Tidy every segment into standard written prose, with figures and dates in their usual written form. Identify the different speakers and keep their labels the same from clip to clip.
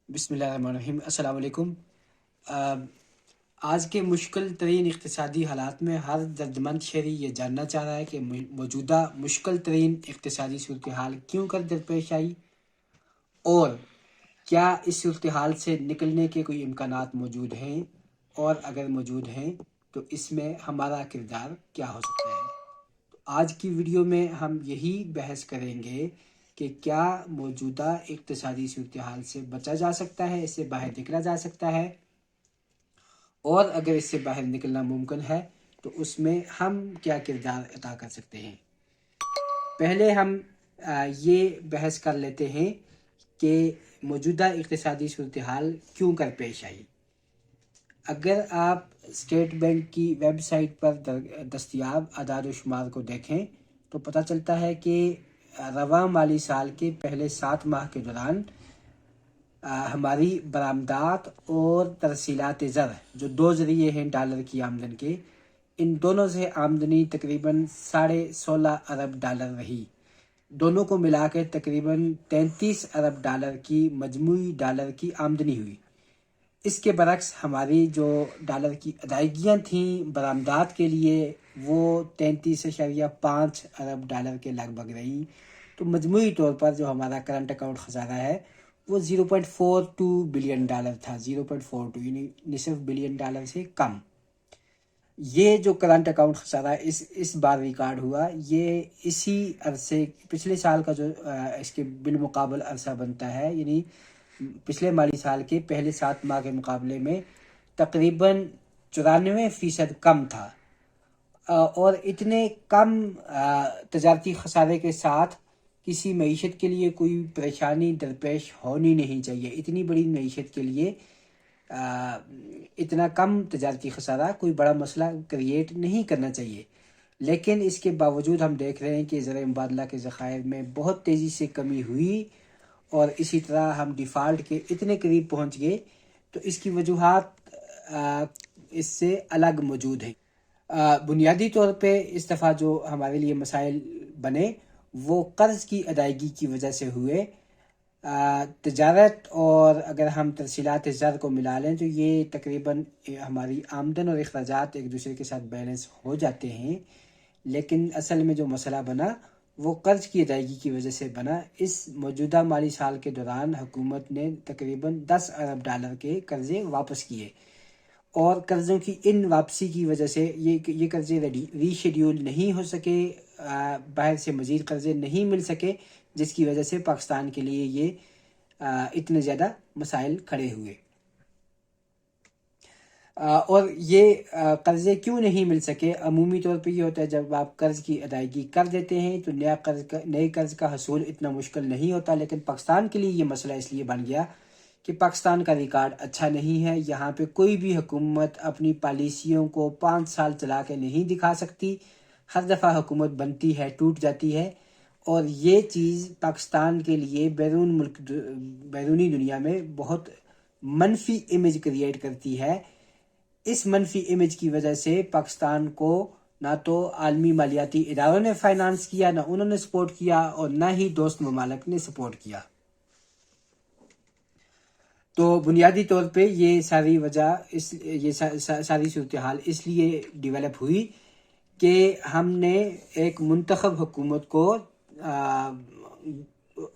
Speaker 1: بسم اللہ الرحمن الرحیم۔ السلام علیکم۔ آج کے مشکل ترین اقتصادی حالات میں ہر دردمند شہری یہ جاننا چاہ رہا ہے کہ موجودہ مشکل ترین اقتصادی صورتحال کیوں کر درپیش آئی، اور کیا اس صورتحال سے نکلنے کے کوئی امکانات موجود ہیں، اور اگر موجود ہیں تو اس میں ہمارا کردار کیا ہو سکتا ہے۔ آج کی ویڈیو میں ہم یہی بحث کریں گے کہ کیا موجودہ اقتصادی صورتحال سے بچا جا سکتا ہے، اس سے باہر نکلا جا سکتا ہے، اور اگر اس سے باہر نکلنا ممکن ہے تو اس میں ہم کیا کردار ادا کر سکتے ہیں۔ پہلے ہم یہ بحث کر لیتے ہیں کہ موجودہ اقتصادی صورتحال کیوں کر پیش آئی۔ اگر آپ اسٹیٹ بینک کی ویب سائٹ پر دستیاب اعداد و شمار کو دیکھیں تو پتہ چلتا ہے کہ رواں مالی سال کے پہلے 7 ماہ کے دوران ہماری برآمدات اور ترسیلات زر، جو دو ذریعے ہیں ڈالر کی آمدن کے، ان دونوں سے آمدنی تقریباً 16.5 ارب ڈالر رہی۔ دونوں کو ملا کے تقریباً 33 ارب ڈالر کی مجموعی ڈالر کی آمدنی ہوئی۔ اس کے برعکس ہماری جو ڈالر کی ادائیگیاں تھیں برآمدات کے لیے، وہ 33.5 ارب ڈالر کے لگ بھگ رہی۔ تو مجموعی طور پر جو ہمارا کرنٹ اکاؤنٹ خسارہ ہے وہ 0.42 بلین ڈالر تھا، 0.42 یعنی نصف بلین ڈالر سے کم۔ یہ جو کرنٹ اکاؤنٹ خسارہ اس بار ریکارڈ ہوا، یہ اسی عرصے پچھلے سال کا جو اس کے بالمقابل عرصہ بنتا ہے، یعنی پچھلے مالی سال کے پہلے 7 ماہ کے مقابلے میں تقریباً 94% کم تھا۔ اور اتنے کم تجارتی خسارے کے ساتھ کسی معیشت کے لیے کوئی پریشانی درپیش ہونی نہیں چاہیے۔ اتنی بڑی معیشت کے لیے اتنا کم تجارتی خسارہ کوئی بڑا مسئلہ کریٹ نہیں کرنا چاہیے، لیکن اس کے باوجود ہم دیکھ رہے ہیں کہ زر مبادلہ کے ذخائر میں بہت تیزی سے کمی ہوئی، اور اسی طرح ہم ڈیفالٹ کے اتنے قریب پہنچ گئے۔ تو اس کی وجوہات اس سے الگ موجود ہیں۔ بنیادی طور پہ اس دفعہ جو ہمارے لیے مسائل بنے وہ قرض کی ادائیگی کی وجہ سے ہوئے۔ تجارت اور اگر ہم ترسیلات زر کو ملا لیں تو یہ تقریباً ہماری آمدن اور اخراجات ایک دوسرے کے ساتھ بیلنس ہو جاتے ہیں، لیکن اصل میں جو مسئلہ بنا وہ قرض کی ادائیگی کی وجہ سے بنا۔ اس موجودہ مالی سال کے دوران حکومت نے تقریباً 10 ارب ڈالر کے قرضے واپس کیے، اور قرضوں کی ان واپسی کی وجہ سے یہ قرضے ری شیڈیول نہیں ہو سکے، باہر سے مزید قرضے نہیں مل سکے، جس کی وجہ سے پاکستان کے لیے یہ اتنے زیادہ مسائل کھڑے ہوئے۔ اور یہ قرضے کیوں نہیں مل سکے؟ عمومی طور پہ یہ ہوتا ہے جب آپ قرض کی ادائیگی کر دیتے ہیں تو نئے قرض کا حصول اتنا مشکل نہیں ہوتا، لیکن پاکستان کے لیے یہ مسئلہ اس لیے بن گیا کہ پاکستان کا ریکارڈ اچھا نہیں ہے۔ یہاں پہ کوئی بھی حکومت اپنی پالیسیوں کو 5 سال چلا کے نہیں دکھا سکتی، ہر دفعہ حکومت بنتی ہے ٹوٹ جاتی ہے، اور یہ چیز پاکستان کے لیے بیرونی دنیا میں بہت منفی امیج کریٹ کرتی ہے۔ اس منفی امیج کی وجہ سے پاکستان کو نہ تو عالمی مالیاتی اداروں نے فائنانس کیا، نہ انہوں نے سپورٹ کیا، اور نہ ہی دوست ممالک نے سپورٹ کیا۔ تو بنیادی طور پہ یہ ساری وجہ یہ ساری صورتحال اس لیے ڈیولپ ہوئی کہ ہم نے ایک منتخب حکومت کو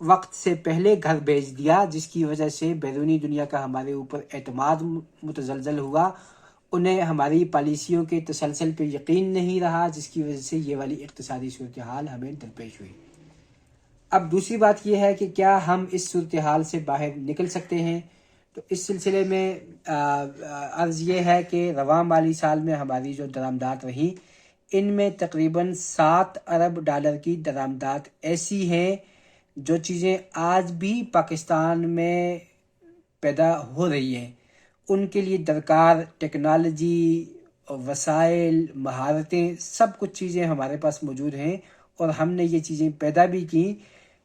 Speaker 1: وقت سے پہلے گھر بھیج دیا، جس کی وجہ سے بیرونی دنیا کا ہمارے اوپر اعتماد متزلزل ہوا۔ انہیں ہماری پالیسیوں کے تسلسل پہ یقین نہیں رہا، جس کی وجہ سے یہ والی اقتصادی صورتحال ہمیں درپیش ہوئی۔ اب دوسری بات یہ ہے کہ کیا ہم اس صورتحال سے باہر نکل سکتے ہیں؟ تو اس سلسلے میں عرض یہ ہے کہ رواں مالی سال میں ہماری جو درآمدات رہیں، ان میں تقریباً 7 ارب ڈالر کی درآمدات ایسی ہیں جو چیزیں آج بھی پاکستان میں پیدا ہو رہی ہیں، ان کے لیے درکار ٹیکنالوجی، وسائل، مہارتیں، سب کچھ چیزیں ہمارے پاس موجود ہیں، اور ہم نے یہ چیزیں پیدا بھی کی،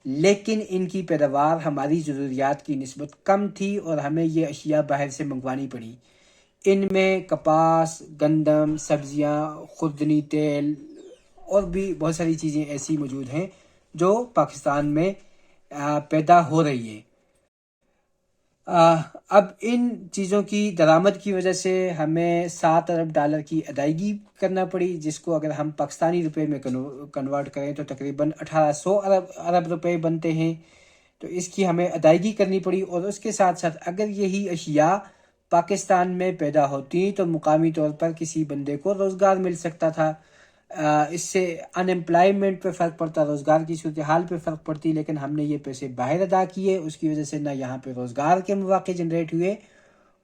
Speaker 1: لیکن ان کی پیداوار ہماری ضروریات کی نسبت کم تھی، اور ہمیں یہ اشیاء باہر سے منگوانی پڑی۔ ان میں کپاس، گندم، سبزیاں، خوردنی تیل، اور بھی بہت ساری چیزیں ایسی موجود ہیں جو پاکستان میں پیدا ہو رہی ہیں۔ اب ان چیزوں کی درآمد کی وجہ سے ہمیں $7 ارب کی ادائیگی کرنا پڑی، جس کو اگر ہم پاکستانی روپے میں کنورٹ کریں تو تقریباً 1800 ارب روپے بنتے ہیں۔ تو اس کی ہمیں ادائیگی کرنی پڑی، اور اس کے ساتھ ساتھ اگر یہی اشیاء پاکستان میں پیدا ہوتی تو مقامی طور پر کسی بندے کو روزگار مل سکتا تھا۔ اس سے ان امپلائمنٹ پہ فرق پڑتا، روزگار کی صورتحال پہ فرق پڑتی، لیکن ہم نے یہ پیسے باہر ادا کیے، اس کی وجہ سے نہ یہاں پہ روزگار کے مواقع جنریٹ ہوئے،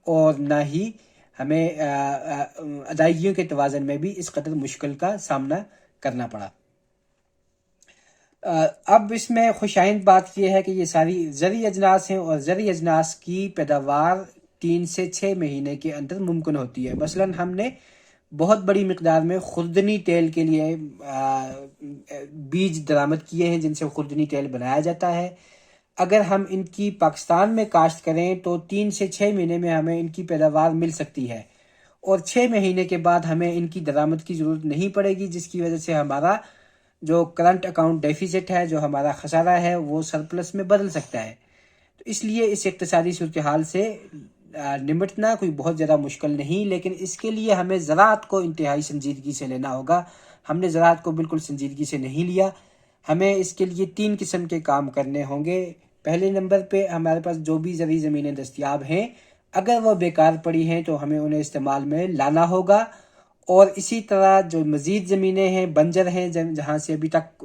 Speaker 1: اور نہ ہی ہمیں ادائیگیوں کے توازن میں بھی اس قدر مشکل کا سامنا کرنا پڑا۔ اب اس میں خوش آئند بات یہ ہے کہ یہ ساری زرعی اجناس ہیں، اور زرعی اجناس کی پیداوار 3 سے 6 مہینے کے اندر ممکن ہوتی ہے۔ مثلاً ہم نے بہت بڑی مقدار میں خوردنی تیل کے لیے بیج درآمد کیے ہیں، جن سے خوردنی تیل بنایا جاتا ہے۔ اگر ہم ان کی پاکستان میں کاشت کریں تو 3 سے 6 مہینے میں ہمیں ان کی پیداوار مل سکتی ہے، اور 6 مہینے کے بعد ہمیں ان کی درآمد کی ضرورت نہیں پڑے گی، جس کی وجہ سے ہمارا جو کرنٹ اکاؤنٹ ڈیفیزٹ ہے، جو ہمارا خسارہ ہے، وہ سرپلس میں بدل سکتا ہے۔ تو اس لیے اس اقتصادی صورتحال سے نمٹنا کوئی بہت زیادہ مشکل نہیں، لیکن اس کے لیے ہمیں زراعت کو انتہائی سنجیدگی سے لینا ہوگا۔ ہم نے زراعت کو بالکل سنجیدگی سے نہیں لیا۔ ہمیں اس کے لیے 3 قسم کے کام کرنے ہوں گے۔ پہلے نمبر پہ ہمارے پاس جو بھی زرعی زمینیں دستیاب ہیں، اگر وہ بیکار پڑی ہیں تو ہمیں انہیں استعمال میں لانا ہوگا، اور اسی طرح جو مزید زمینیں ہیں، بنجر ہیں، جہاں سے ابھی تک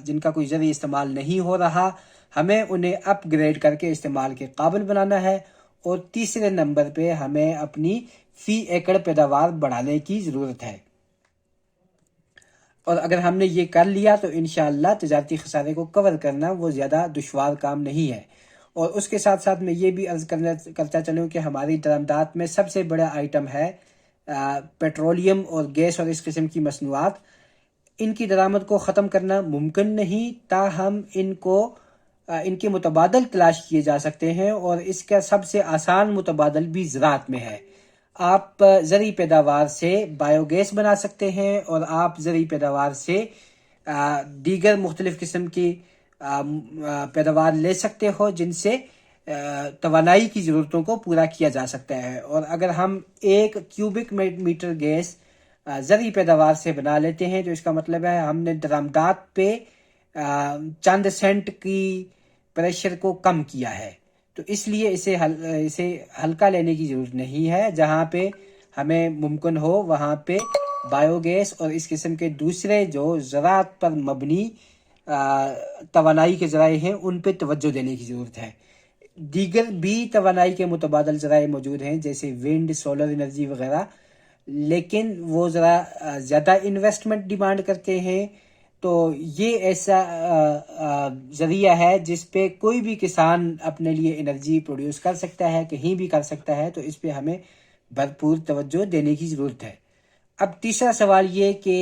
Speaker 1: جن کا کوئی زرعی استعمال نہیں ہو رہا، ہمیں انہیں اپ گریڈ کر کے استعمال کے قابل بنانا ہے۔ اور تیسرے نمبر پہ ہمیں اپنی فی ایکڑ پیداوار بڑھانے کی ضرورت ہے، اور اگر ہم نے یہ کر لیا تو انشاءاللہ تجارتی خسارے کو کور کرنا وہ زیادہ دشوار کام نہیں ہے۔ اور اس کے ساتھ ساتھ میں یہ بھی عرض کرتا چلوں کہ ہماری درآمدات میں سب سے بڑا آئٹم ہے پیٹرولیم اور گیس اور اس قسم کی مصنوعات۔ ان کی درآمد کو ختم کرنا ممکن نہیں، تاہم ان کے متبادل تلاش کیے جا سکتے ہیں، اور اس کا سب سے آسان متبادل بھی زراعت میں ہے۔ آپ زرعی پیداوار سے بایو گیس بنا سکتے ہیں، اور آپ زرعی پیداوار سے دیگر مختلف قسم کی پیداوار لے سکتے ہو، جن سے توانائی کی ضرورتوں کو پورا کیا جا سکتا ہے۔ اور اگر ہم 1 کیوبک میٹر گیس زرعی پیداوار سے بنا لیتے ہیں تو اس کا مطلب ہے ہم نے درآمدات پہ چند سینٹ کی پریشر کو کم کیا ہے۔ تو اس لیے اسے ہلکا لینے کی ضرورت نہیں ہے۔ جہاں پہ ہمیں ممکن ہو وہاں پہ بایو گیس اور اس قسم کے دوسرے جو زراعت پر مبنی توانائی کے ذرائع ہیں، ان پہ توجہ دینے کی ضرورت ہے۔ دیگر بھی توانائی کے متبادل ذرائع موجود ہیں، جیسے ونڈ، سولر انرجی وغیرہ، لیکن وہ ذرا زیادہ انویسٹمنٹ ڈیمانڈ کرتے ہیں۔ تو یہ ایسا ذریعہ ہے جس پہ کوئی بھی کسان اپنے لیے انرجی پروڈیوس کر سکتا ہے، کہیں بھی کر سکتا ہے، تو اس پہ ہمیں بھرپور توجہ دینے کی ضرورت ہے۔ اب تیسرا سوال یہ کہ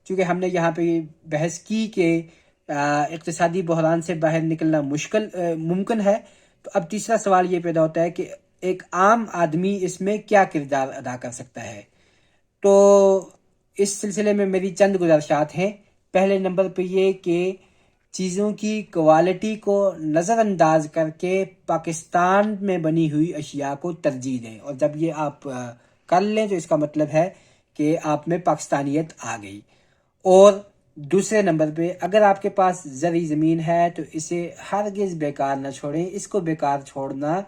Speaker 1: چونکہ ہم نے یہاں پہ بحث کی کہ اقتصادی بحران سے باہر نکلنا ممکن ہے، تو اب تیسرا سوال یہ پیدا ہوتا ہے کہ ایک عام آدمی اس میں کیا کردار ادا کر سکتا ہے۔ تو اس سلسلے میں میری چند گزارشات ہیں۔ پہلے نمبر پہ یہ کہ چیزوں کی کوالٹی کو نظر انداز کر کے پاکستان میں بنی ہوئی اشیاء کو ترجیح دیں، اور جب یہ آپ کر لیں تو اس کا مطلب ہے کہ آپ میں پاکستانیت آ گئی۔ اور دوسرے نمبر پہ اگر آپ کے پاس زرعی زمین ہے تو اسے ہرگز بیکار نہ چھوڑیں۔ اس کو بیکار چھوڑنا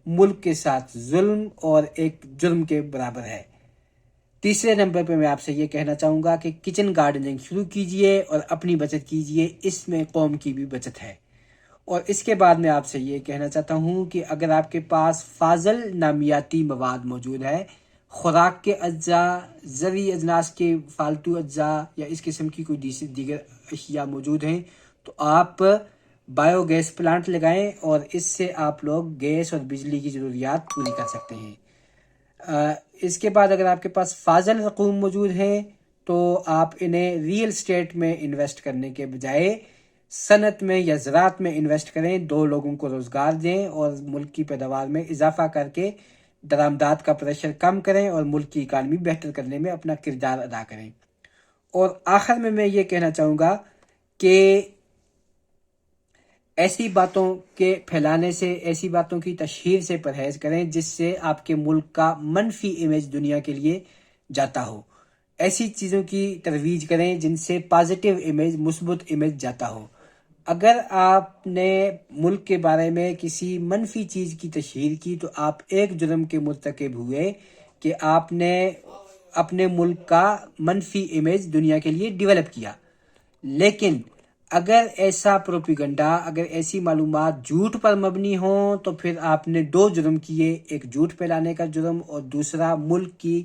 Speaker 1: ملک کے ساتھ ظلم اور ایک جرم کے برابر ہے۔ تیسرے نمبر پہ میں آپ سے یہ کہنا چاہوں گا کہ کچن گارڈننگ شروع کیجئے اور اپنی بچت کیجئے، اس میں قوم کی بھی بچت ہے۔ اور اس کے بعد میں آپ سے یہ کہنا چاہتا ہوں کہ اگر آپ کے پاس فاضل نامیاتی مواد موجود ہے، خوراک کے اجزاء، زرعی اجناس کے فالتو اجزاء یا اس قسم کی کوئی دیگر اشیاء موجود ہیں، تو آپ بایو گیس پلانٹ لگائیں، اور اس سے آپ لوگ گیس اور بجلی کی ضروریات پوری کر سکتے ہیں۔ اس کے بعد اگر آپ کے پاس فاضل رقوم موجود ہیں تو آپ انہیں ریئل اسٹیٹ میں انویسٹ کرنے کے بجائے صنعت میں یا زراعت میں انویسٹ کریں، 2 لوگوں کو روزگار دیں، اور ملک کی پیداوار میں اضافہ کر کے درآمدات کا پریشر کم کریں، اور ملک کی اکانومی بہتر کرنے میں اپنا کردار ادا کریں۔ اور آخر میں یہ کہنا چاہوں گا کہ ایسی باتوں کے پھیلانے سے، ایسی باتوں کی تشہیر سے پرہیز کریں جس سے آپ کے ملک کا منفی امیج دنیا کے لیے جاتا ہو۔ ایسی چیزوں کی ترویج کریں جن سے پازیٹیو امیج، مثبت امیج جاتا ہو۔ اگر آپ نے ملک کے بارے میں کسی منفی چیز کی تشہیر کی تو آپ ایک جرم کے مرتکب ہوئے کہ آپ نے اپنے ملک کا منفی امیج دنیا کے لیے ڈیولپ کیا۔ لیکن اگر ایسا پروپیگنڈا، اگر ایسی معلومات جھوٹ پر مبنی ہوں تو پھر آپ نے دو جرم کیے، ایک جھوٹ پھیلانے کا جرم اور دوسرا ملک کی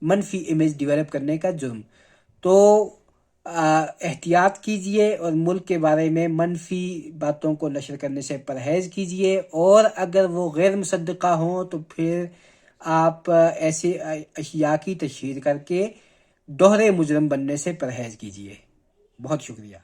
Speaker 1: منفی امیج ڈیولپ کرنے کا جرم۔ تو احتیاط کیجئے اور ملک کے بارے میں منفی باتوں کو نشر کرنے سے پرہیز کیجئے، اور اگر وہ غیر مصدقہ ہوں تو پھر آپ ایسے اشیاء کی تشہیر کر کے دوہرے مجرم بننے سے پرہیز کیجئے۔ بہت شکریہ۔